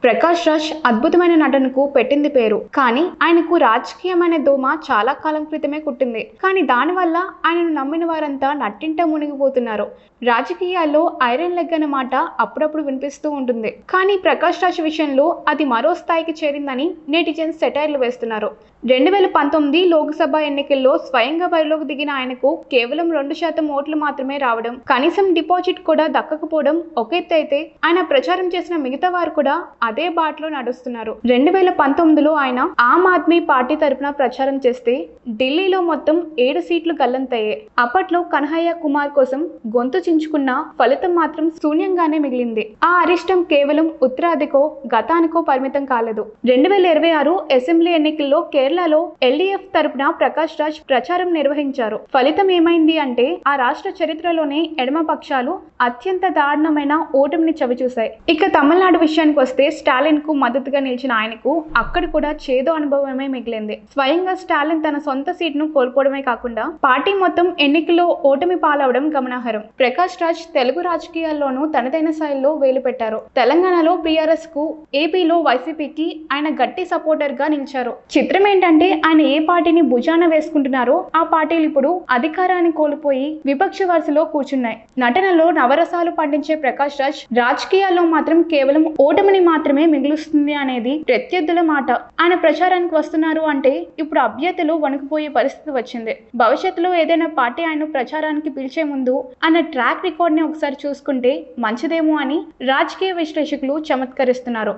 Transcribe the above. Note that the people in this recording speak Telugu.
ప్రకాష్ రాజ్ అద్భుతమైన నటనకు పెట్టింది పేరు. కానీ ఆయనకు రాజకీయమైన దోమ చాలా కాలం క్రితమే కుట్టింది. కానీ దానివల్ల ఆయనను నమ్మిన వారంతా నట్టింట మునిగిపోతున్నారు. రాజకీయాల్లో ఐరన్ లెగ్ అనే మాట అప్పుడప్పుడు వినిపిస్తూ ఉంటుంది. కానీ ప్రకాష్ రాజ్ విషయంలో అది మరో స్థాయికి చేరిందని నెటిజన్స్ సెటైర్లు వేస్తున్నారు. 2019 లోక్సభ ఎన్నికల్లో స్వయంగా బరిలోకి దిగిన ఆయనకు కేవలం 2% ఓట్లు మాత్రమే రావడం, కనీసం డిపాజిట్ కూడా దక్కకపోవడం ఒక ఎత్తు అయితే, ఆయన ప్రచారం చేసిన మిగతా వారు కూడా అదే బాటలో నడుస్తున్నారు. 2019లో ఆయన ఆమ్ ఆద్మీ పార్టీ తరఫున ప్రచారం చేస్తే ఢిల్లీలో మొత్తం 7 సీట్లు గల్లంతయ్యాయి. అప్పట్లో కన్హయ్య కుమార్ కోసం గొంతు చించుకున్న ఫలితం మాత్రం శూన్యంగానే మిగిలింది. ఆ అరిష్టం కేవలం ఉత్తరాదికో గతానికో పరిమితం కాలేదు. 2026 అసెంబ్లీ ఎన్నికల్లో కేరళలో ఎల్డీఎఫ్ తరపున ప్రకాష్ రాజ్ ప్రచారం నిర్వహించారు. ఫలితం ఏమైంది అంటే ఆ రాష్ట్ర చరిత్రలోనే ఎడమ పక్షాలు అత్యంత దారుణమైన ఓటమిని చవిచూశాయి. ఇక తమిళనాడు విషయానికి వస్తే స్టాలిన్ కు మద్దతుగా నిలిచిన ఆయనకు అక్కడ కూడా చేదు అనుభవమే మిగిలింది. స్వయంగా స్టాలిన్ తన సొంత సీట్ను కోల్పోవడమే కాకుండా పార్టీ మొత్తం ఎన్నికల్లో ఓటమి పాలవడం గమనార్హం. ప్రకాష్ రాజ్ తెలుగు రాజకీయాల్లోనూ తనదైన శైలిలో వేలు పెట్టారు. తెలంగాణలో బీఆర్ఎస్ కు, ఏపీలో వైసీపీకి ఆయన గట్టి సపోర్టర్ గా నిలిచారు. చిత్రం ఏంటంటే ఆయన ఏ పార్టీని భుజాన వేసుకుంటున్నారో ఆ పార్టీలు ఇప్పుడు అధికారాన్ని కోల్పోయి విపక్ష వరుసలో కూర్చున్నాయి. నటనలో నవరసాలు పండించే ప్రకాష్ రాజ్ రాజకీయాల్లో మాత్రం కేవలం ఓటమిని మాత్రమే మిగులుస్తుంది అనేది ప్రత్యర్థుల మాట. ఆయన ప్రచారానికి వస్తున్నారు అంటే ఇప్పుడు అభ్యర్థులు వణుకుపోయే పరిస్థితి వచ్చింది. భవిష్యత్తులో ఏదైనా పార్టీ ఆయన ప్రచారానికి పిలిచే ముందు ఆయన ట్రాక్ రికార్డ్ ని ఒకసారి చూసుకుంటే మంచిదేమో అని రాజకీయ విశ్లేషకులు చమత్కరిస్తున్నారు.